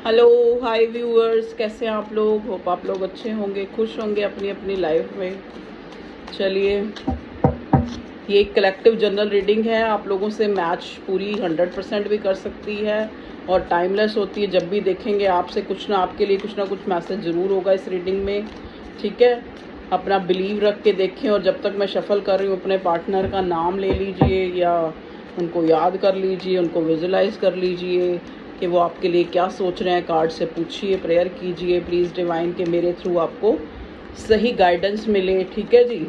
Hello hi viewers, कैसे हैं आप लोग। होप आप लोग अच्छे होंगे, खुश होंगे अपनी अपनी लाइफ में। चलिए, ये एक कलेक्टिव जनरल रीडिंग है। आप लोगों से मैच पूरी 100% भी कर सकती है और टाइमलेस होती है। जब भी देखेंगे आपसे कुछ ना, आपके लिए कुछ ना कुछ मैसेज ज़रूर होगा इस रीडिंग में। ठीक है, अपना बिलीव रख के देखें। और जब तक मैं शफल कर रही हूँ, अपने पार्टनर का नाम ले लीजिए या उनको याद कर लीजिए, उनको विजुलाइज कर लीजिए कि वो आपके लिए क्या सोच रहे हैं। कार्ड से पूछिए, प्रेयर कीजिए प्लीज़ डिवाइन के मेरे थ्रू आपको सही गाइडेंस मिले। ठीक है जी,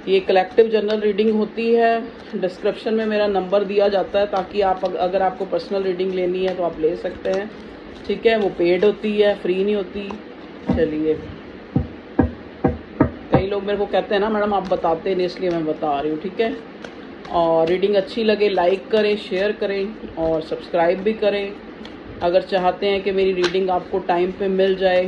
ये कलेक्टिव जनरल रीडिंग होती है। डिस्क्रिप्शन में मेरा नंबर दिया जाता है ताकि आप अगर आपको पर्सनल रीडिंग लेनी है तो आप ले सकते हैं। ठीक है, वो पेड होती है, फ्री नहीं होती। चलिए, कई लोग मेरे को कहते हैं ना मैडम आप बताते नहीं, इसलिए मैं बता रही हूँ। ठीक है, और रीडिंग अच्छी लगे लाइक करें, शेयर करें और सब्सक्राइब भी करें अगर चाहते हैं कि मेरी रीडिंग आपको टाइम पे मिल जाए।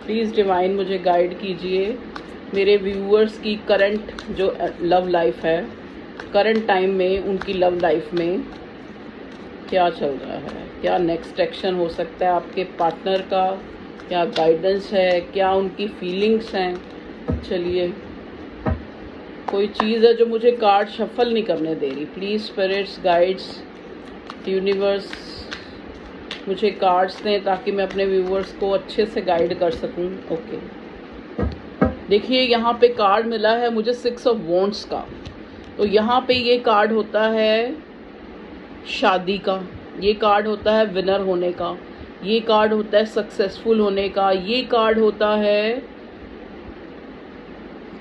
प्लीज़ डिवाइन मुझे गाइड कीजिए मेरे व्यूअर्स की करंट जो लव लाइफ है, करंट टाइम में उनकी लव लाइफ में क्या चल रहा है, क्या नेक्स्ट एक्शन हो सकता है आपके पार्टनर का, क्या गाइडेंस है, क्या उनकी फीलिंग्स हैं। चलिए, कोई चीज़ है जो मुझे कार्ड शफल नहीं करने दे रही। प्लीज़ स्पिरिट्स, गाइड्स, यूनिवर्स मुझे कार्ड्स दें ताकि मैं अपने व्यूवर्स को अच्छे से गाइड कर सकूं। ओके, देखिए यहाँ पे कार्ड मिला है मुझे 6 ऑफ वॉन्ड्स का। तो यहाँ पे ये कार्ड होता है शादी का, ये कार्ड होता है विनर होने का, ये कार्ड होता है सक्सेसफुल होने का, ये कार्ड होता है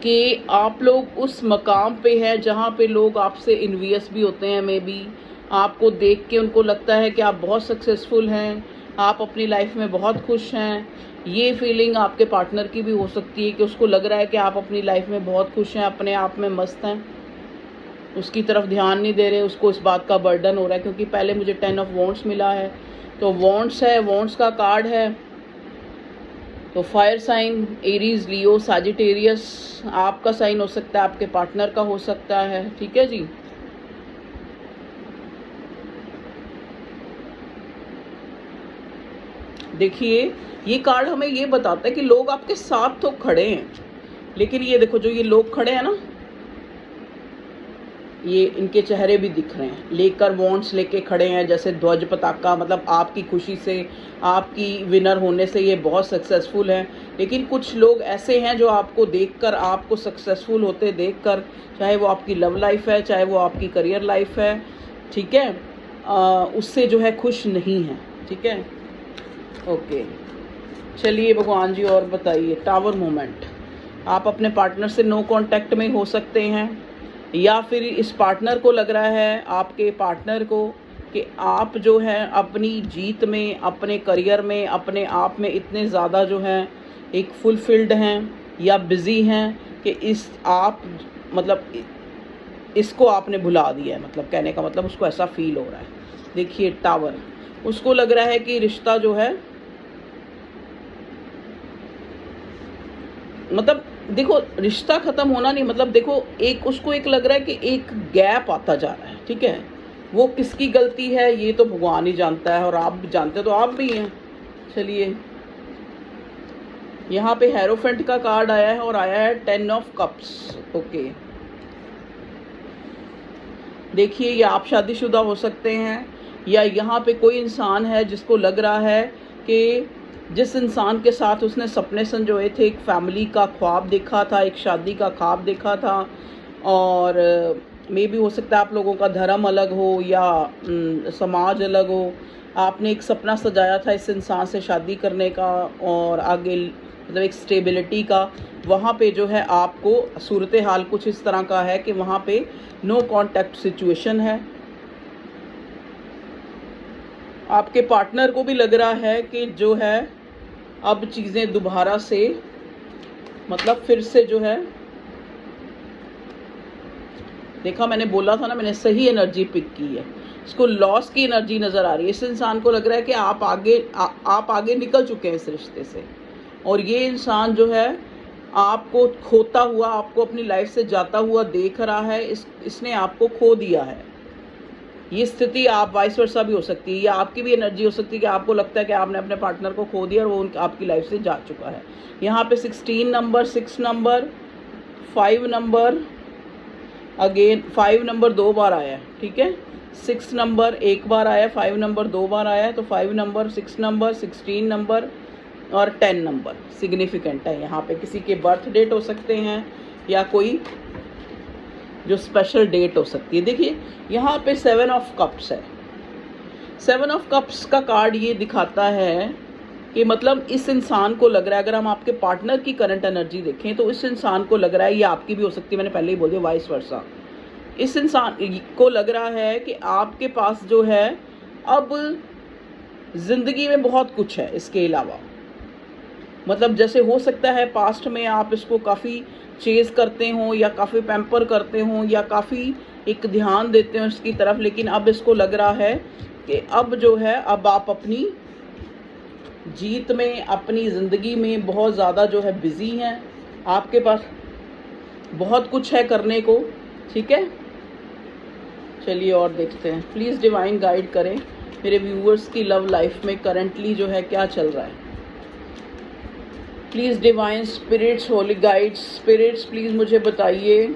कि आप लोग उस मकाम पे हैं जहाँ पे लोग आपसे इन्वियस भी होते हैं। मे बी आपको देख के उनको लगता है कि आप बहुत सक्सेसफुल हैं, आप अपनी लाइफ में बहुत खुश हैं। ये फीलिंग आपके पार्टनर की भी हो सकती है कि उसको लग रहा है कि आप अपनी लाइफ में बहुत खुश हैं, अपने आप में मस्त हैं, उसकी तरफ ध्यान नहीं दे रहे, उसको इस बात का बर्डन हो रहा है। क्योंकि पहले मुझे 10 ऑफ वॉन्ड्स मिला है, तो वॉन्ड्स है, वॉन्ड्स का कार्ड है। तो फायर साइन एरीज, लियो, सैजिटेरियस आपका साइन हो सकता है, आपके पार्टनर का हो सकता है। ठीक है जी, देखिए ये कार्ड हमें ये बताता है कि लोग आपके साथ तो खड़े हैं, लेकिन ये देखो जो ये लोग खड़े हैं ना, ये इनके चेहरे भी दिख रहे हैं, लेकर वॉन्ड्स लेके खड़े हैं जैसे ध्वज पताका। मतलब आपकी खुशी से, आपकी विनर होने से ये बहुत सक्सेसफुल हैं। लेकिन कुछ लोग ऐसे हैं जो आपको देखकर, आपको सक्सेसफुल होते देखकर, चाहे वो आपकी लव लाइफ है, चाहे वो आपकी करियर लाइफ है, ठीक है, उससे जो है खुश नहीं है। ठीक है, ओके। चलिए भगवान जी और बताइए। टावर मोमेंट, आप अपने पार्टनर से नो कांटेक्ट में हो सकते हैं, या फिर इस पार्टनर को लग रहा है, आपके पार्टनर को, कि आप जो है अपनी जीत में, अपने करियर में, अपने आप में इतने ज़्यादा जो है एक फुलफिल्ड हैं या बिज़ी हैं कि इस आप मतलब इसको आपने भुला दिया है। मतलब कहने का मतलब उसको ऐसा फील हो रहा है। देखिए टावर, उसको लग रहा है कि रिश्ता जो है, मतलब देखो रिश्ता ख़त्म होना नहीं, मतलब देखो एक उसको एक लग रहा है कि एक गैप आता जा रहा है। ठीक है, वो किसकी गलती है ये तो भगवान ही जानता है और आप भी जानते, तो आप भी हैं। चलिए, यहाँ पे हेरोफेंट का कार्ड आया है और आया है 10 ऑफ कप्स। ओके, देखिए ये आप शादीशुदा हो सकते हैं, या यहाँ पे कोई इंसान है जिसको लग रहा है कि जिस इंसान के साथ उसने सपने संजोए थे, एक फैमिली का ख्वाब देखा था, एक शादी का ख्वाब देखा था, और मे भी हो सकता है आप लोगों का धर्म अलग हो या समाज अलग हो। आपने एक सपना सजाया था इस इंसान से शादी करने का और आगे मतलब एक स्टेबिलिटी का। वहाँ पे जो है आपको सूरत हाल कुछ इस तरह का है कि वहाँ पे नो कांटेक्ट सिचुएशन है। आपके पार्टनर को भी लग रहा है कि जो है अब चीज़ें दोबारा से, मतलब फिर से जो है, देखा मैंने बोला था ना, मैंने सही एनर्जी पिक की है। इसको लॉस की एनर्जी नज़र आ रही है। इस इंसान को लग रहा है कि आप आगे निकल चुके हैं इस रिश्ते से, और ये इंसान जो है आपको खोता हुआ, आपको अपनी लाइफ से जाता हुआ देख रहा है, इसने आपको खो दिया है। ये स्थिति आप वाइस वर्सा भी हो सकती है, या आपकी भी एनर्जी हो सकती है कि आपको लगता है कि आपने अपने पार्टनर को खो दिया और वो आपकी लाइफ से जा चुका है। यहाँ पे 16 number, 6 number, 5 number, again 5 number 2 बार आया है, ठीक है। 6 नंबर 1 बार आया, 5 नंबर 2 बार आया है, तो 5 नंबर, 6 नंबर, 16 नंबर और 10 नंबर सिग्निफिकेंट है। यहाँ पे किसी के बर्थ डेट हो सकते हैं या कोई जो स्पेशल डेट हो सकती है। देखिए यहाँ पे 7 ऑफ कप्स है। 7 ऑफ कप्स का कार्ड ये दिखाता है कि मतलब इस इंसान को लग रहा है, अगर हम आपके पार्टनर की करंट एनर्जी देखें तो इस इंसान को लग रहा है, ये आपकी भी हो सकती है, मैंने पहले ही बोल दिया, वाइस वर्सा। इस इंसान को लग रहा है कि आपके पास जो है अब ज़िंदगी में बहुत कुछ है इसके अलावा। मतलब जैसे हो सकता है पास्ट में आप इसको काफ़ी चेज़ करते हो या काफ़ी पैम्पर करते हो या काफ़ी एक ध्यान देते हो इसकी तरफ, लेकिन अब इसको लग रहा है कि अब जो है अब आप अपनी जीत में, अपनी ज़िंदगी में बहुत ज़्यादा जो है बिज़ी हैं, आपके पास बहुत कुछ है करने को, ठीक है। चलिए और देखते हैं। प्लीज़ डिवाइन गाइड करें मेरे व्यूअर्स की लव लाइफ में करंटली जो है क्या चल रहा है। Please divine spirits, holy guides, spirits please मुझे बताइए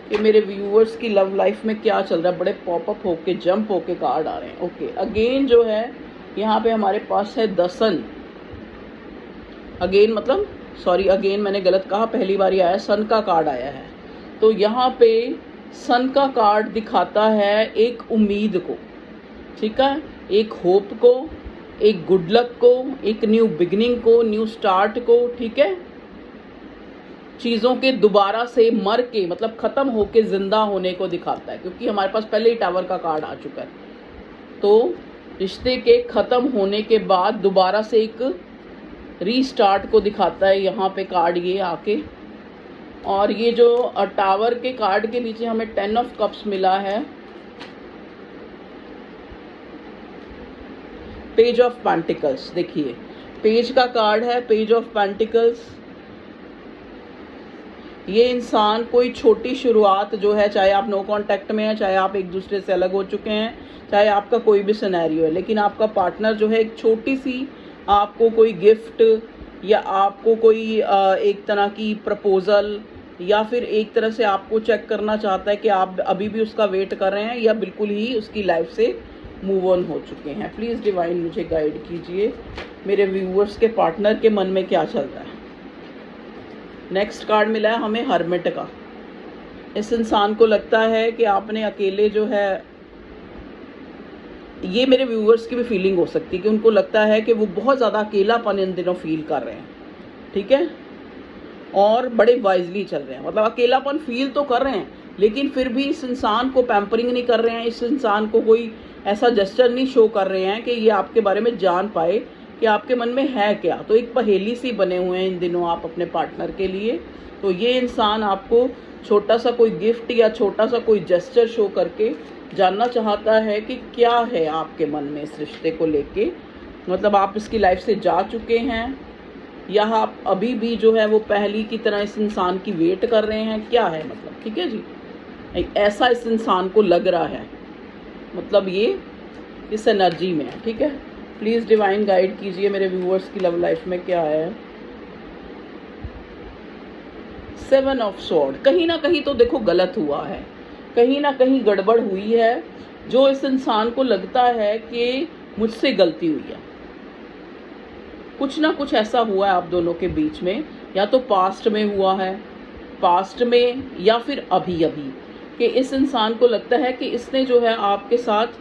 कि मेरे व्यूअर्स की लव लाइफ में क्या चल रहा है। बड़े पॉपअप होके, जंप होके कार्ड आ रहे हैं। ओके, अगेन जो है यहाँ पे हमारे पास है द सन। अगेन मतलब सॉरी, अगेन मैंने गलत कहा, पहली बार आया सन का कार्ड आया है। तो यहाँ पे सन का कार्ड दिखाता है एक उम्मीद को, ठीक है, एक होप को, एक गुड लक को, एक न्यू बिगिनिंग को, न्यू स्टार्ट को, ठीक है। चीज़ों के दोबारा से मर के मतलब ख़त्म होके ज़िंदा होने को दिखाता है, क्योंकि हमारे पास पहले ही टावर का कार्ड आ चुका है। तो रिश्ते के ख़त्म होने के बाद दोबारा से एक रीस्टार्ट को दिखाता है यहाँ पे कार्ड ये आके। और ये जो टावर के कार्ड के नीचे हमें 10 ऑफ कप्स मिला है, पेज ऑफ पेंटिकल्स। देखिए पेज का कार्ड है, पेज ऑफ पेंटिकल्स। ये इंसान कोई छोटी शुरुआत जो है, चाहे आप नो कांटेक्ट में हैं, चाहे आप एक दूसरे से अलग हो चुके हैं, चाहे आपका कोई भी सिनेरियो है, लेकिन आपका पार्टनर जो है एक छोटी सी आपको कोई गिफ्ट या आपको कोई एक तरह की प्रपोज़ल या फिर एक तरह से आपको चेक करना चाहता है कि आप अभी भी उसका वेट कर रहे हैं या बिल्कुल ही उसकी लाइफ से मूव ऑन हो चुके हैं। प्लीज़ डिवाइन मुझे गाइड कीजिए मेरे व्यूअर्स के पार्टनर के मन में क्या चल रहा है। नेक्स्ट कार्ड मिला है हमें हर्मिट का। इस इंसान को लगता है कि आपने अकेले जो है, ये मेरे व्यूअर्स की भी फीलिंग हो सकती है कि उनको लगता है कि वो बहुत ज़्यादा अकेलापन इन दिनों फील कर रहे हैं, ठीक है, और बड़े वाइजली चल रहे हैं। मतलब अकेलापन फील तो कर रहे हैं लेकिन फिर भी इस इंसान को पैम्परिंग नहीं कर रहे हैं, इस इंसान को कोई ऐसा जेस्चर नहीं शो कर रहे हैं कि ये आपके बारे में जान पाए कि आपके मन में है क्या। तो एक पहेली सी बने हुए हैं इन दिनों आप अपने पार्टनर के लिए। तो ये इंसान आपको छोटा सा कोई गिफ्ट या छोटा सा कोई जेस्चर शो करके जानना चाहता है कि क्या है आपके मन में इस रिश्ते को लेके। मतलब आप इसकी लाइफ से जा चुके हैं या आप अभी भी जो है वो पहली की तरह इस इंसान की वेट कर रहे हैं, क्या है मतलब, ठीक है जी। ऐसा इस इंसान को लग रहा है, मतलब ये इस एनर्जी में है, ठीक है। प्लीज़ डिवाइन गाइड कीजिए मेरे व्यूअर्स की लव लाइफ में क्या है। 7 ऑफ स्वॉर्ड। कहीं ना कहीं तो देखो गलत हुआ है, कहीं ना कहीं गड़बड़ हुई है, जो इस इंसान को लगता है कि मुझसे गलती हुई है। कुछ ना कुछ ऐसा हुआ है आप दोनों के बीच में, या तो पास्ट में हुआ है, पास्ट में, या फिर अभी अभी, कि इस इंसान को लगता है कि इसने जो है आपके साथ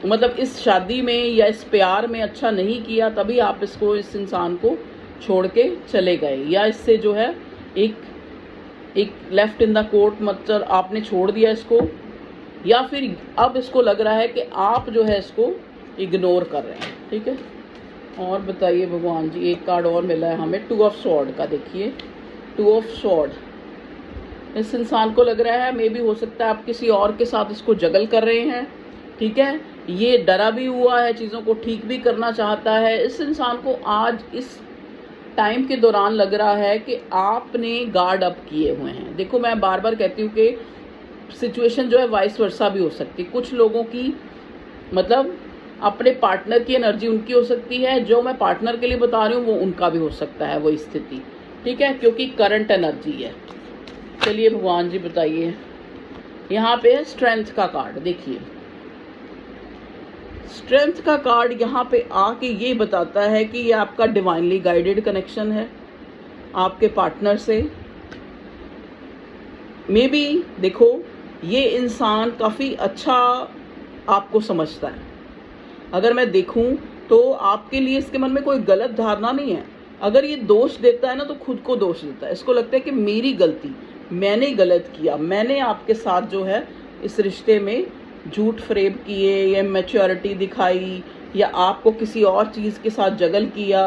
मतलब इस शादी में या इस प्यार में अच्छा नहीं किया, तभी आप इसको, इस इंसान को छोड़ के चले गए, या इससे जो है एक लेफ्ट इन द कोर्ट, मतलब आपने छोड़ दिया इसको, या फिर अब इसको लग रहा है कि आप जो है इसको इग्नोर कर रहे हैं, ठीक है। और बताइए भगवान जी, एक कार्ड और मिला है हमें 2 ऑफ स्वॉर्ड का। देखिए 2 ऑफ स्वॉर्ड, इस इंसान को लग रहा है मे बी हो सकता है आप किसी और के साथ इसको जगल कर रहे हैं, ठीक है। ये डरा भी हुआ है, चीज़ों को ठीक भी करना चाहता है। इस इंसान को आज इस टाइम के दौरान लग रहा है कि आपने गार्ड अप किए हुए हैं। देखो मैं बार बार कहती हूँ कि सिचुएशन जो है वाइस वर्सा भी हो सकती है। कुछ लोगों की मतलब अपने पार्टनर की एनर्जी उनकी हो सकती है, जो मैं पार्टनर के लिए बता रही हूँ वो उनका भी हो सकता है वो स्थिति, ठीक है, क्योंकि करंट एनर्जी है। चलिए भगवान जी बताइए। यहाँ पे है स्ट्रेंथ का कार्ड। देखिए स्ट्रेंथ का कार्ड यहाँ पे आके ये बताता है कि ये आपका डिवाइनली गाइडेड कनेक्शन है आपके पार्टनर से। मे बी देखो ये इंसान काफ़ी अच्छा आपको समझता है। अगर मैं देखूं तो आपके लिए इसके मन में कोई गलत धारणा नहीं है। अगर ये दोष देता है ना तो खुद को दोष देता है। इसको लगता है कि मेरी गलती, मैंने गलत किया, मैंने आपके साथ जो है इस रिश्ते में झूठ फरेब किए या मैच्योरिटी दिखाई या आपको किसी और चीज़ के साथ जगल किया।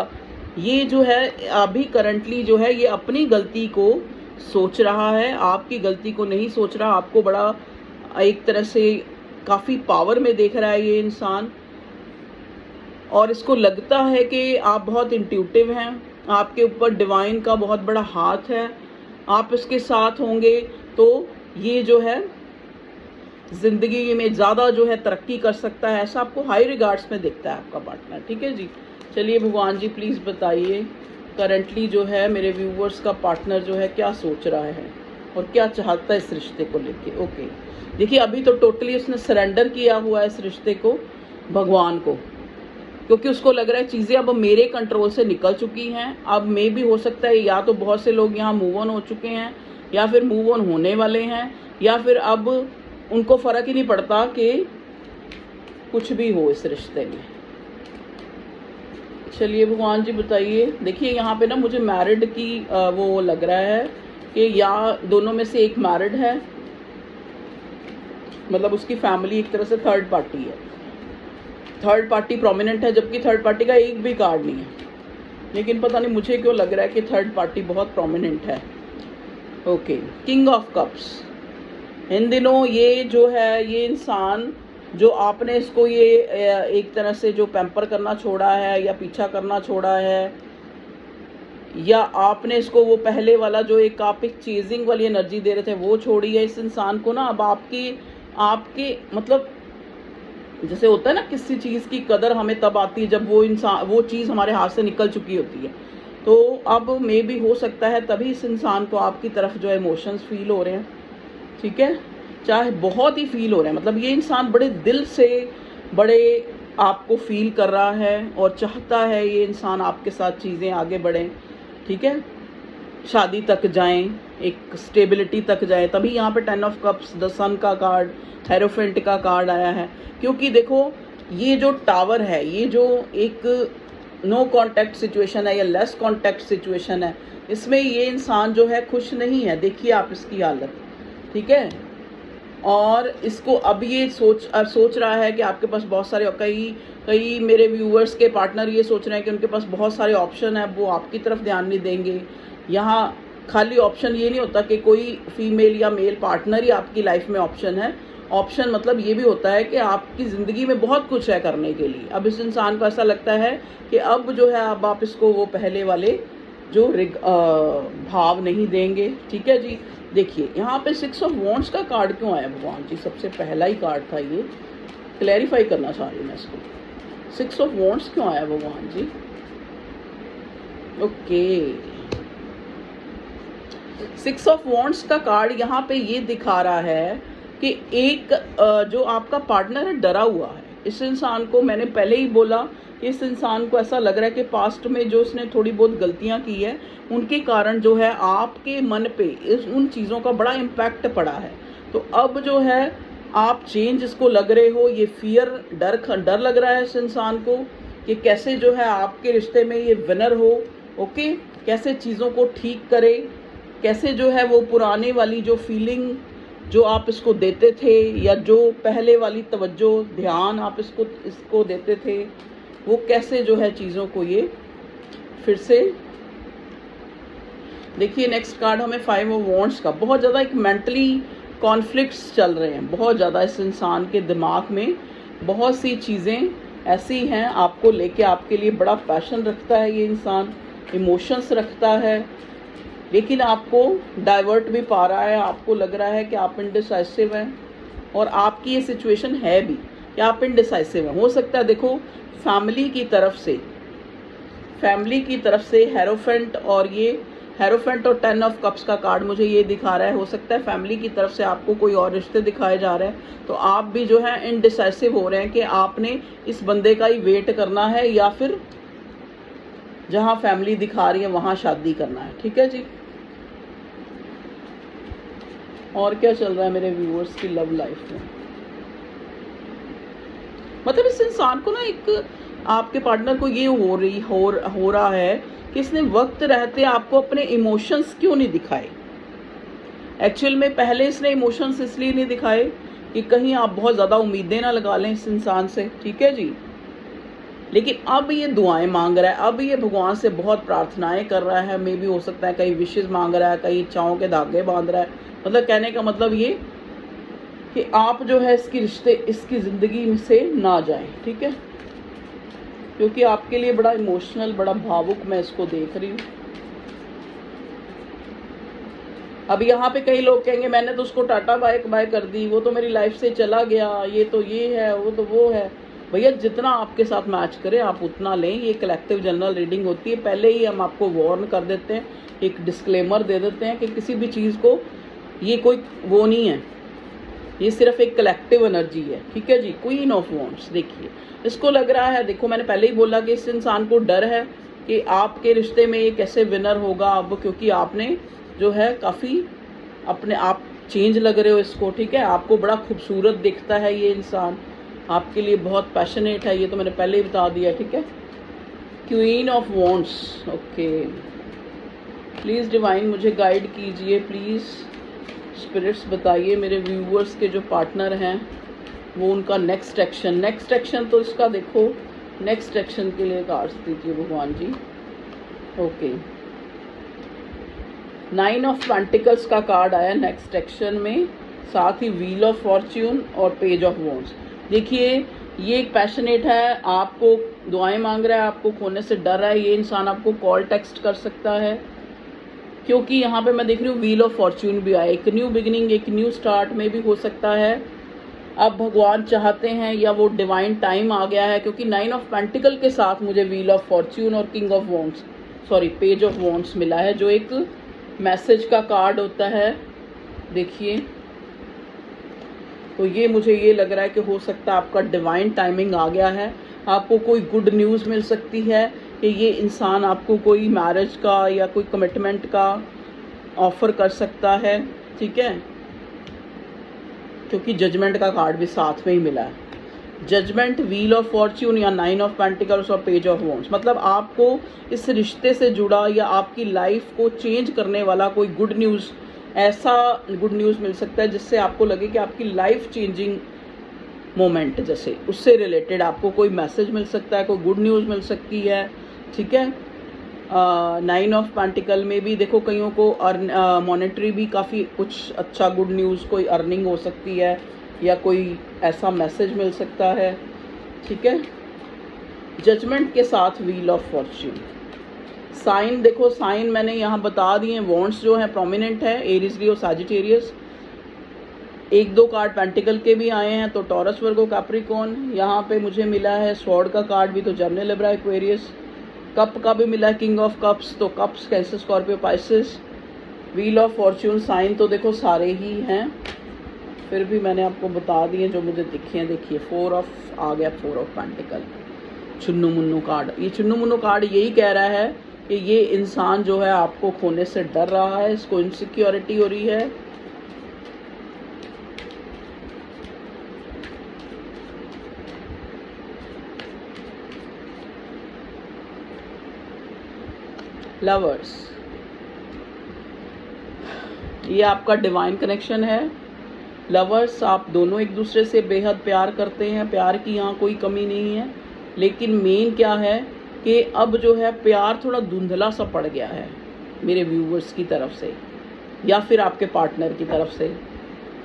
ये जो है अभी करंटली जो है ये अपनी गलती को सोच रहा है, आपकी गलती को नहीं सोच रहा। आपको बड़ा एक तरह से काफ़ी पावर में देख रहा है ये इंसान, और इसको लगता है कि आप बहुत इंट्यूटिव हैं, आपके ऊपर डिवाइन का बहुत बड़ा हाथ है। आप इसके साथ होंगे तो ये जो है ज़िंदगी में ज़्यादा जो है तरक्की कर सकता है। ऐसा आपको हाई रिगार्ड्स में देखता है आपका पार्टनर, ठीक है जी। चलिए भगवान जी प्लीज़ बताइए करंटली जो है मेरे व्यूवर्स का पार्टनर जो है क्या सोच रहा है और क्या चाहता है इस रिश्ते को लेके। ओके देखिए अभी तो टोटली उसने सरेंडर किया हुआ है इस रिश्ते को भगवान को, क्योंकि उसको लग रहा है चीज़ें अब मेरे कंट्रोल से निकल चुकी हैं। अब मे भी हो सकता है या तो बहुत से लोग यहाँ मूव ऑन हो चुके हैं या फिर मूव ऑन होने वाले हैं, या फिर अब उनको फ़र्क ही नहीं पड़ता कि कुछ भी हो इस रिश्ते में। चलिए भगवान जी बताइए। देखिए यहाँ पे ना मुझे मैरिड की वो लग रहा है कि या दोनों में से एक मैरिड है, मतलब उसकी फैमिली एक तरह से थर्ड पार्टी है, थर्ड पार्टी प्रोमिनेंट है, जबकि थर्ड पार्टी का एक भी कार्ड नहीं है। लेकिन पता नहीं मुझे क्यों लग रहा है कि थर्ड पार्टी बहुत प्रोमिनेंट है। Okay king of cups. इन दिनों ये जो है ये इंसान जो आपने इसको ये एक तरह से जो पैम्पर करना छोड़ा है या पीछा करना छोड़ा है, या आपने इसको वो पहले वाला जो एक आप एक चेजिंग वाली एनर्जी दे रहे थे वो छोड़ी है। इस इंसान को ना अब आपके मतलब जैसे होता है ना किसी चीज़ की कदर हमें तब आती है जब वो चीज़ हमारे हाथ से निकल चुकी होती है। तो अब मे भी हो सकता है तभी इस इंसान को आपकी तरफ जो इमोशंस फील हो रहे हैं, ठीक है, चाहे बहुत ही फील हो रहे हैं। मतलब ये इंसान बड़े दिल से बड़े आपको फील कर रहा है और चाहता है ये इंसान आपके साथ चीज़ें आगे बढ़ें, ठीक है, शादी तक जाएं, एक स्टेबिलिटी तक जाएं। तभी यहाँ पे 10 ऑफ कप्स, द सन का कार्ड, हेरोफेंट का कार्ड आया है। क्योंकि देखो ये जो टावर है, ये जो एक नो कांटेक्ट सिचुएशन है या लेस कांटेक्ट सिचुएशन है, इसमें ये इंसान जो है खुश नहीं है। देखिए आप इसकी हालत, ठीक है, और इसको अब ये सोच रहा है कि आपके पास बहुत सारे कई मेरे व्यूअर्स के पार्टनर ये सोच रहे हैं कि उनके पास बहुत सारे ऑप्शन है, वो आपकी तरफ ध्यान नहीं देंगे। यहाँ खाली ऑप्शन ये नहीं होता कि कोई फीमेल या मेल पार्टनर ही आपकी लाइफ में ऑप्शन है। ऑप्शन मतलब ये भी होता है कि आपकी ज़िंदगी में बहुत कुछ है करने के लिए। अब इस इंसान को ऐसा लगता है कि अब जो है अब आप इसको वो पहले वाले जो भाव नहीं देंगे, ठीक है जी। देखिए यहाँ पे 6 ऑफ वॉन्ड्स का कार्ड क्यों आया भगवान जी? सबसे पहला ही कार्ड था ये, क्लैरिफाई करना चाह रही हूँ मैं इसको। 6 ऑफ वॉन्ड्स क्यों आया भगवान जी? ओके 6 ऑफ वॉन्ड्स का कार्ड यहाँ पे ये दिखा रहा है कि एक जो आपका पार्टनर है डरा हुआ है। इस इंसान को मैंने पहले ही बोला कि इस इंसान को ऐसा लग रहा है कि पास्ट में जो उसने थोड़ी बहुत गलतियां की है उनके कारण जो है आपके मन पे उन चीज़ों का बड़ा इम्पैक्ट पड़ा है। तो अब जो है आप चेंज इसको लग रहे हो, ये फियर डर लग रहा है इस इंसान को कि कैसे जो है आपके रिश्ते में ये विनर हो। ओके कैसे चीज़ों को ठीक करे, कैसे जो है वो पुराने वाली जो फीलिंग जो आप इसको देते थे या जो पहले वाली तवज्जो ध्यान आप इसको देते थे, वो कैसे जो है चीज़ों को ये फिर से। देखिए नेक्स्ट कार्ड हमें 5 ऑफ वॉन्ड्स का। बहुत ज़्यादा एक मेंटली कॉन्फ्लिक्ट्स चल रहे हैं, बहुत ज़्यादा इस इंसान के दिमाग में बहुत सी चीज़ें ऐसी हैं आपको लेके, आपके लिए बड़ा पैशन रखता है ये इंसान, इमोशंस रखता है, लेकिन आपको डाइवर्ट भी पा रहा है। आपको लग रहा है कि आप इनडिसाइसिव हैं, और आपकी ये सिचुएशन है भी कि आप इनडिसाइसिव हैं। हो सकता है देखो फैमिली की तरफ से हेरोफेंट, और ये हेरोफेंट और 10 ऑफ कप्स का कार्ड मुझे ये दिखा रहा है। हो सकता है फैमिली की तरफ से आपको कोई और रिश्ते दिखाए जा रहे हैं, तो आप भी जो है इनडिसाइसिव हो रहे हैं कि आपने इस बंदे का ही वेट करना है या फिर जहां फैमिली दिखा रही है वहां शादी करना है। ठीक है जी। और क्या चल रहा है मेरे व्यूअर्स की लव लाइफ में? मतलब इस इंसान को ना, एक आपके पार्टनर को ये हो रहा है कि इसने वक्त रहते आपको अपने इमोशंस क्यों नहीं दिखाए। एक्चुअल में पहले इसने इमोशंस इसलिए नहीं दिखाए कि कहीं आप बहुत ज़्यादा उम्मीदें ना लगा लें इस इंसान से। ठीक है जी। लेकिन अब ये दुआएं मांग रहा है, अब ये भगवान से बहुत प्रार्थनाएं कर रहा है। मे भी हो सकता है कहीं विशेष मांग रहा है, कहीं इच्छाओं के धागे बांध रहा है। मतलब कहने का मतलब ये कि आप जो है इसकी ज़िंदगी से ना जाएं। ठीक है, क्योंकि आपके लिए बड़ा इमोशनल, बड़ा भावुक मैं इसको देख रही हूँ। अब यहाँ पे कई लोग कहेंगे मैंने तो उसको टाटा बाय कर दी, वो तो मेरी लाइफ से चला गया, ये तो ये है, वो तो वो है। भैया जितना आपके साथ मैच करे आप उतना लें। ये कलेक्टिव जनरल रीडिंग होती है। पहले ही हम आपको वार्न कर देते हैं, एक डिस्क्लेमर दे देते हैं कि किसी भी चीज़ को, ये कोई वो नहीं है, ये सिर्फ एक कलेक्टिव एनर्जी है। ठीक है जी। क्वीन ऑफ वॉन्ड्स, देखिए इसको लग रहा है, देखो मैंने पहले ही बोला कि इस इंसान को डर है कि आपके रिश्ते में ये कैसे विनर होगा अब, क्योंकि आपने जो है काफ़ी अपने आप चेंज लग रहे हो इसको। ठीक है, आपको बड़ा खूबसूरत दिखता है ये इंसान, आपके लिए बहुत पैशनेट है, ये तो मैंने पहले ही बता दिया। ठीक है, queen of wands. Okay, please divine मुझे गाइड कीजिए, प्लीज़ स्पिरिट्स बताइए मेरे व्यूअर्स के जो पार्टनर हैं वो उनका नेक्स्ट एक्शन तो इसका देखो, नेक्स्ट एक्शन के लिए कार्ड्स दीजिए भगवान जी। ओके, 9 ऑफ पेंटिकल्स का कार्ड आया नेक्स्ट एक्शन में, साथ ही व्हील ऑफ फॉर्च्यून और पेज ऑफ वॉन्ड्स। देखिए ये एक पैशनेट है, आपको दुआएं मांग रहा है, आपको खोने से डर रहा है। ये इंसान आपको कॉल टेक्स्ट कर सकता है, क्योंकि यहाँ पे मैं देख रही हूँ व्हील ऑफ फॉर्च्यून भी आया। एक न्यू बिगिनिंग, एक न्यू स्टार्ट में भी हो सकता है। अब भगवान चाहते हैं या वो डिवाइन टाइम आ गया है, क्योंकि 9 ऑफ पेंटिकल के साथ मुझे व्हील ऑफ फॉर्च्यून और king of wands, sorry page of wands मिला है, जो एक मैसेज का कार्ड होता है। देखिए तो ये मुझे ये लग रहा है कि हो सकता है आपका डिवाइन टाइमिंग आ गया है, आपको कोई गुड न्यूज़ मिल सकती है कि ये इंसान आपको कोई मैरिज का या कोई कमिटमेंट का ऑफ़र कर सकता है। ठीक है, क्योंकि जजमेंट का कार्ड भी साथ में ही मिला है। जजमेंट, व्हील ऑफ फॉर्च्यून या 9 ऑफ पेंटिकल्स और पेज ऑफ वॉन्ड्स, मतलब आपको इस रिश्ते से जुड़ा या आपकी लाइफ को चेंज करने वाला कोई गुड न्यूज़, ऐसा गुड न्यूज़ मिल सकता है जिससे आपको लगे कि आपकी लाइफ चेंजिंग मोमेंट, जैसे उससे रिलेटेड आपको कोई मैसेज मिल सकता है, कोई गुड न्यूज़ मिल सकती है। ठीक है, 9 ऑफ पेंटिकल में भी देखो कईयों को मॉनेटरी भी काफ़ी कुछ अच्छा गुड न्यूज़, कोई अर्निंग हो सकती है या कोई ऐसा मैसेज मिल सकता है। ठीक है, जजमेंट के साथ व्हील ऑफ फॉर्च्यून। साइन देखो, साइन मैंने यहाँ बता दिए। वॉन्ड्स जो है प्रोमिनेंट है, एरीज, लियो, सैजिटेरियस। 1-2 कार्ड पेंटिकल के भी आए हैं, तो टॉरस, वर्गो, कैप्रिकॉर्न। यहाँ पे मुझे मिला है स्वॉर्ड का कार्ड भी, तो जर्नल, लिब्रा, एक्वेरियस। कप का भी मिला है, किंग ऑफ कप्स, तो cups, Cancer, Scorpio, Pisces. Wheel of fortune sign तो देखो सारे ही हैं, फिर भी मैंने आपको बता दिए जो मुझे दिखे हैं। देखिए 4 ऑफ आ गया, 4 of pentacle, Chunnu Munnu card. ये चुन्नू मुन्नू कार्ड यही कह रहा है कि ये इंसान जो है आपको खोने से डर रहा है, इसको इनसिक्योरिटी हो रही है। लवर्स, ये आपका डिवाइन कनेक्शन है। लवर्स, आप दोनों एक दूसरे से बेहद प्यार करते हैं, प्यार की यहाँ कोई कमी नहीं है। लेकिन मेन क्या है कि अब जो है प्यार थोड़ा धुंधला सा पड़ गया है मेरे व्यूवर्स की तरफ से या फिर आपके पार्टनर की तरफ से,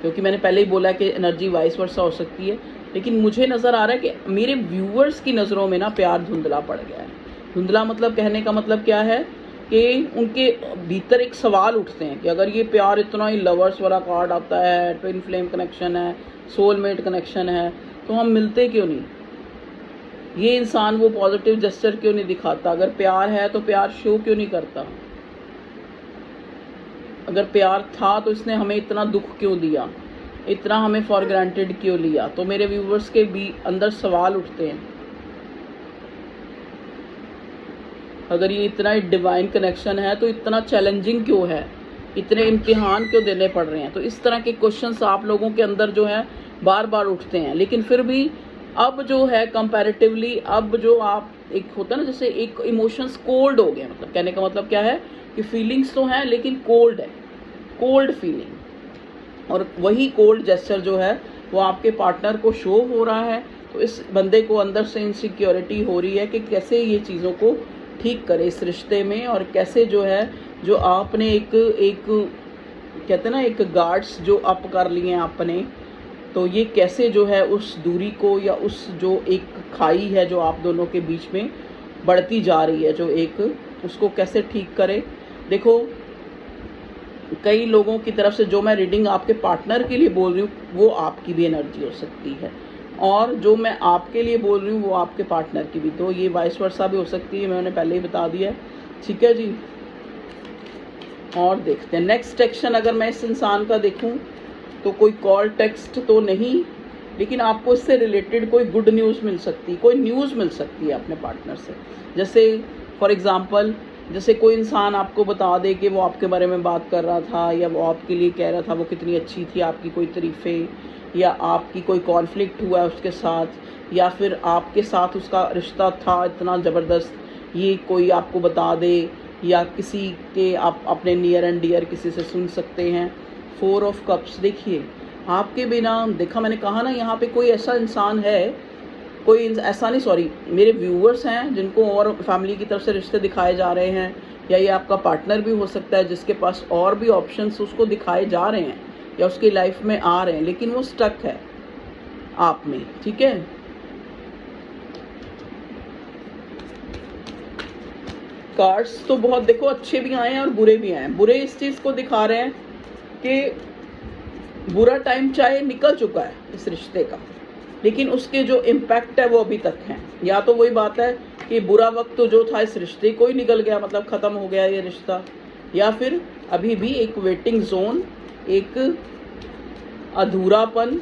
क्योंकि मैंने पहले ही बोला कि एनर्जी वाइस वर्सा हो सकती है। लेकिन मुझे नज़र आ रहा है कि मेरे व्यूवर्स की नज़रों में ना प्यार धुंधला पड़ गया है। धुंधला मतलब कहने का मतलब क्या है कि उनके भीतर एक सवाल उठते हैं कि अगर ये प्यार इतना ही लवर्स वाला कार्ड आता है, ट्विन फ्लेम कनेक्शन है, सोलमेट कनेक्शन है, तो हम मिलते क्यों नहीं? ये इंसान वो पॉजिटिव जेस्चर क्यों नहीं दिखाता? अगर प्यार है तो प्यार शो क्यों नहीं करता? अगर प्यार था तो इसने हमें इतना दुख क्यों दिया, इतना हमें फॉर ग्रांटेड क्यों लिया? तो मेरे व्यूवर्स के भी अंदर सवाल उठते हैं, अगर ये इतना डिवाइन कनेक्शन है तो इतना चैलेंजिंग क्यों है, इतने इम्तिहान क्यों देने पड़ रहे हैं? तो इस तरह के क्वेश्चंस आप लोगों के अंदर जो है बार बार उठते हैं। लेकिन फिर भी अब जो है कंपैरेटिवली, अब जो आप एक होता है ना, जैसे एक इमोशंस कोल्ड हो गए, मतलब कहने का मतलब क्या है कि फीलिंग्स तो हैं लेकिन कोल्ड है, कोल्ड फीलिंग। और वही कोल्ड जेस्चर जो है वो आपके पार्टनर को शो हो रहा है। तो इस बंदे को अंदर से इनसिक्योरिटी हो रही है कि कैसे ये चीज़ों को ठीक करे इस रिश्ते में, और कैसे जो है जो आपने एक कहते हैं ना एक गार्ड्स जो अप कर लिए हैं आपने, तो ये कैसे जो है उस दूरी को या उस जो एक खाई है जो आप दोनों के बीच में बढ़ती जा रही है, जो एक उसको कैसे ठीक करे। देखो कई लोगों की तरफ से जो मैं रीडिंग आपके पार्टनर के लिए बोल रही हूँ वो आपकी भी एनर्जी हो सकती है, और जो मैं आपके लिए बोल रही हूँ वो आपके पार्टनर की भी, तो ये वाइस वर्सा भी हो सकती है, मैंने पहले ही बता दिया है। ठीक है जी, और देखते हैं नेक्स्ट एक्शन। अगर मैं इस इंसान का देखूं तो कोई कॉल टेक्स्ट तो नहीं, लेकिन आपको इससे रिलेटेड कोई गुड न्यूज़ मिल सकती है, कोई न्यूज़ मिल सकती है अपने पार्टनर से। जैसे फॉर एग्ज़ाम्पल, जैसे कोई इंसान आपको बता दे कि वो आपके बारे में बात कर रहा था, या वो आपके लिए कह रहा था वो कितनी अच्छी थी, आपकी कोई तारीफ़ें, या आपकी कोई कॉन्फ्लिक्ट हुआ है उसके साथ, या फिर आपके साथ उसका रिश्ता था इतना ज़बरदस्त, ये कोई आपको बता दे, या किसी के आप अपने नियर एंड डियर किसी से सुन सकते हैं। 4 ऑफ कप्स, देखिए आपके बिना, देखा मैंने कहा ना यहाँ पे कोई ऐसा इंसान है, कोई ऐसा नहीं, सॉरी, मेरे व्यूअर्स हैं जिनको और फैमिली की तरफ से रिश्ते दिखाए जा रहे हैं, या ये आपका पार्टनर भी हो सकता है जिसके पास और भी ऑप्शंस उसको दिखाए जा रहे हैं या उसकी लाइफ में आ रहे हैं, लेकिन वो स्टक है आप में। ठीक है, कार्ड्स तो बहुत देखो अच्छे भी आए हैं और बुरे भी आए हैं। बुरे इस चीज़ को दिखा रहे हैं कि बुरा टाइम चाहे निकल चुका है इस रिश्ते का, लेकिन उसके जो इम्पैक्ट है वो अभी तक हैं। या तो वही बात है कि बुरा वक्त तो जो था इस रिश्ते को ही निकल गया, मतलब ख़त्म हो गया ये रिश्ता, या फिर अभी भी एक वेटिंग जोन, एक अधूरापन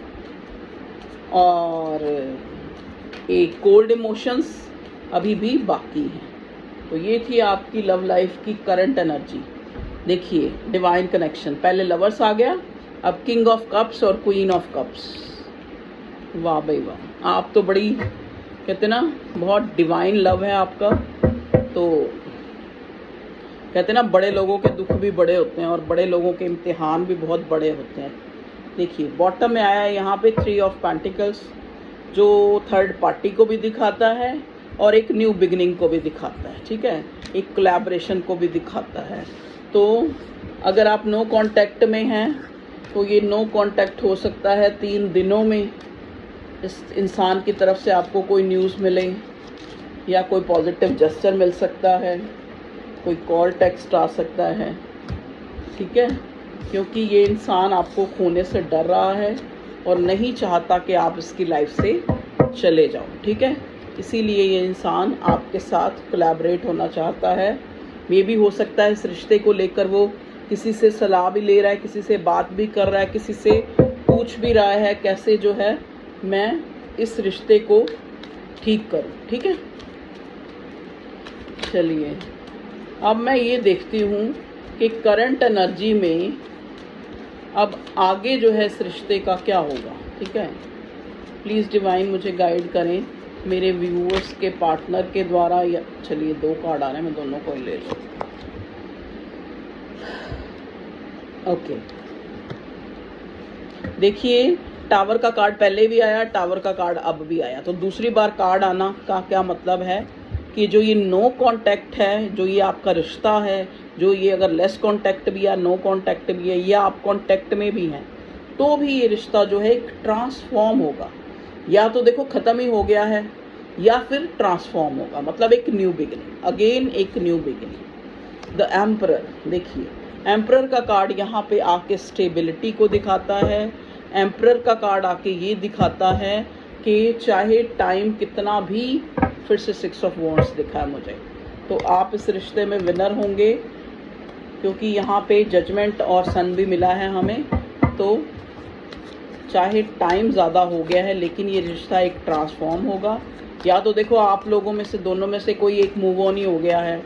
और एक कोल्ड इमोशंस अभी भी बाकी हैं। तो ये थी आपकी लव लाइफ की करंट एनर्जी। देखिए डिवाइन कनेक्शन, पहले लवर्स आ गया, अब किंग ऑफ कप्स और क्वीन ऑफ कप्स। वाह भाई वाह, आप तो बड़ी कहते ना बहुत डिवाइन लव है आपका। तो कहते ना बड़े लोगों के दुख भी बड़े होते हैं और बड़े लोगों के इम्तिहान भी बहुत बड़े होते हैं। देखिए बॉटम में आया है यहाँ पे 3 ऑफ पेंटिकल्स, जो थर्ड पार्टी को भी दिखाता है और एक न्यू बिगिनिंग को भी दिखाता है। ठीक है, एक कोलैबोरेशन को भी दिखाता है। तो अगर आप नो कांटेक्ट में हैं तो ये नो कांटेक्ट हो सकता है 3 दिनों में इस इंसान की तरफ से आपको कोई न्यूज़ मिले, या कोई पॉजिटिव जेस्चर मिल सकता है, कोई कॉल टेक्स्ट आ सकता है। ठीक है, क्योंकि ये इंसान आपको खोने से डर रहा है और नहीं चाहता कि आप इसकी लाइफ से चले जाओ। ठीक है, इसीलिए ये इंसान आपके साथ कोलैबोरेट होना चाहता है। मे भी हो सकता है इस रिश्ते को लेकर वो किसी से सलाह भी ले रहा है, किसी से बात भी कर रहा है, किसी से पूछ भी रहा है कैसे जो है मैं इस रिश्ते को ठीक करूं। ठीक है, चलिए अब मैं ये देखती हूँ कि करंट एनर्जी में अब आगे जो है इस रिश्ते का क्या होगा। ठीक है, प्लीज़ डिवाइन मुझे गाइड करें मेरे व्यूअर्स के पार्टनर के द्वारा। या चलिए 2 कार्ड आ रहे हैं, मैं दोनों को ले लूँ। ओके, देखिए टावर का कार्ड पहले भी आया, टावर का कार्ड अब भी आया। तो दूसरी बार कार्ड आना का क्या मतलब है कि जो ये नो कांटेक्ट है, जो ये आपका रिश्ता है, जो ये अगर लेस कांटेक्ट भी या नो कांटेक्ट भी है या आप कांटेक्ट में भी हैं, तो भी ये रिश्ता जो है एक ट्रांसफॉर्म होगा। या तो देखो ख़त्म ही हो गया है, या फिर ट्रांसफॉर्म होगा, मतलब एक न्यू बिगिनिंग, अगेन एक न्यू बिगिनिंग। द एम्परर, देखिए एम्परर का कार्ड यहाँ पे आके स्टेबिलिटी को दिखाता है। एम्परर का कार्ड आके ये दिखाता है कि चाहे टाइम कितना भी, फिर से 6 ऑफ वॉन्ड्स दिखा है मुझे, तो आप इस रिश्ते में विनर होंगे, क्योंकि यहाँ पे जजमेंट और सन भी मिला है हमें। तो चाहे टाइम ज़्यादा हो गया है, लेकिन ये रिश्ता एक ट्रांसफॉर्म होगा। या तो देखो आप लोगों में से, दोनों में से कोई एक मूव ऑन ही हो गया है,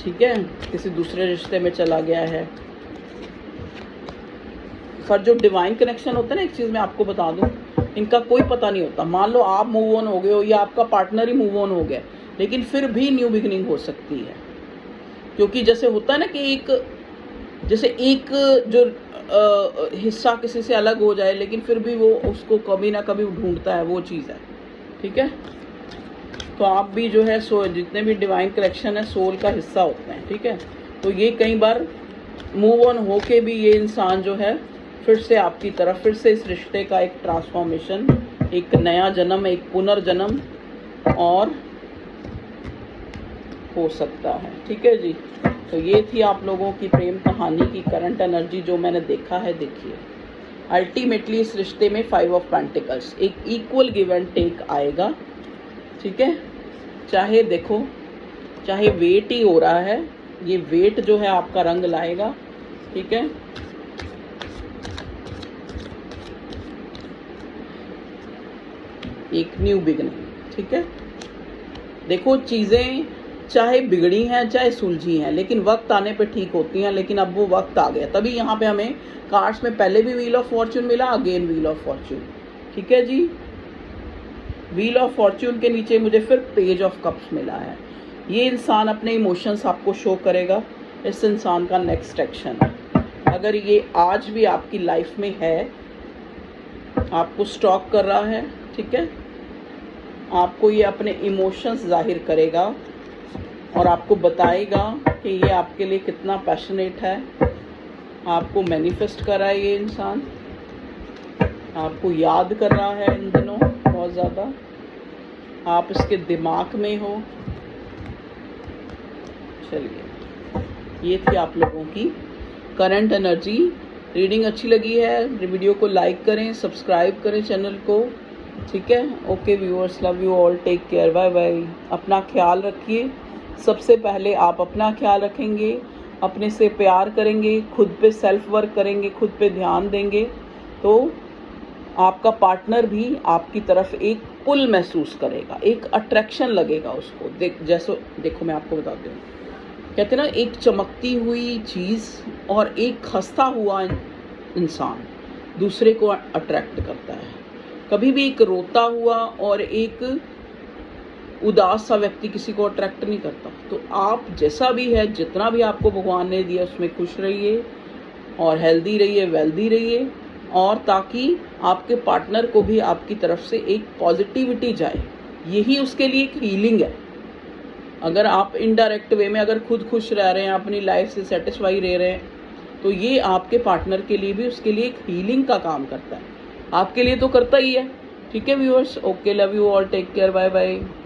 ठीक है, किसी दूसरे रिश्ते में चला गया है। पर जो डिवाइन कनेक्शन होता है ना, एक चीज़ मैं आपको बता दूं, इनका कोई पता नहीं होता। मान लो आप मूव ऑन हो गए हो या आपका पार्टनर ही मूव ऑन हो गया, लेकिन फिर भी न्यू बिगिनिंग हो सकती है। क्योंकि जैसे होता है ना कि एक जो हिस्सा किसी से अलग हो जाए, लेकिन फिर भी वो उसको कभी ना कभी ढूंढता है, वो चीज़ है, ठीक है। तो आप भी जो है जितने भी डिवाइन कनेक्शन है सोल का हिस्सा होते हैं, ठीक है। तो ये कई बार मूव ऑन हो के भी ये इंसान जो है फिर से आपकी तरफ, फिर से इस रिश्ते का एक ट्रांसफॉर्मेशन, एक नया जन्म, एक पुनर्जन्म और हो सकता है, ठीक है जी। तो ये थी आप लोगों की प्रेम कहानी की करंट एनर्जी जो मैंने देखा है। देखिए अल्टीमेटली इस रिश्ते में 5 ऑफ पेंटिकल्स, एक इक्वल गिव एंड टेक आएगा, ठीक है। चाहे देखो, चाहे वेट ही हो रहा है, ये वेट जो है आपका रंग लाएगा, ठीक है। एक न्यू बिगिनिंग, ठीक है। देखो चीज़ें चाहे बिगड़ी हैं चाहे सुलझी हैं, लेकिन वक्त आने पे ठीक होती हैं। लेकिन अब वो वक्त आ गया, तभी यहाँ पे हमें कार्ड्स में पहले भी व्हील ऑफ फॉर्च्यून मिला, अगेन व्हील ऑफ फॉर्च्यून, ठीक है जी। व्हील ऑफ फॉर्च्यून के नीचे मुझे फिर पेज ऑफ कप्स मिला है। ये इंसान अपने इमोशंस आपको शो करेगा, इस इंसान का नेक्स्ट एक्शन है। अगर ये आज भी आपकी लाइफ में है, आपको स्टॉक कर रहा है, ठीक है, आपको ये अपने इमोशंस जाहिर करेगा और आपको बताएगा कि ये आपके लिए कितना पैशनेट है। आपको मैनिफेस्ट कर रहा है ये इंसान, आपको याद कर रहा है इन दिनों बहुत ज़्यादा, आप इसके दिमाग में हो। चलिए ये थी आप लोगों की करंट एनर्जी रीडिंग। अच्छी लगी है वीडियो को लाइक करें, सब्सक्राइब करें चैनल को, ठीक है। Okay viewers, love you all, take care, bye bye. अपना ख्याल रखिए। सबसे पहले आप अपना ख्याल रखेंगे, अपने से प्यार करेंगे, खुद पे सेल्फ वर्क करेंगे, खुद पे ध्यान देंगे, तो आपका पार्टनर भी आपकी तरफ एक पुल महसूस करेगा, एक अट्रैक्शन लगेगा उसको। जैसे देखो मैं आपको बताती हूँ, कहते ना एक चमकती हुई चीज़ और एक हंसता हुआ इंसान दूसरे को अट्रैक्ट करता है। कभी भी एक रोता हुआ और एक उदास सा व्यक्ति किसी को अट्रैक्ट नहीं करता। तो आप जैसा भी है, जितना भी आपको भगवान ने दिया उसमें खुश रहिए और हेल्दी रहिए, वेल्दी रहिए, और ताकि आपके पार्टनर को भी आपकी तरफ से एक पॉजिटिविटी जाए। यही उसके लिए एक हीलिंग है। अगर आप इनडायरेक्ट वे में अगर खुद खुश रह रहे हैं, अपनी लाइफ से सेटिस्फाई रह रहे हैं, तो ये आपके पार्टनर के लिए भी, उसके लिए एक हीलिंग का काम करता है। आपके लिए तो करता ही है, ठीक है viewers. Okay, love you all, take care, bye bye.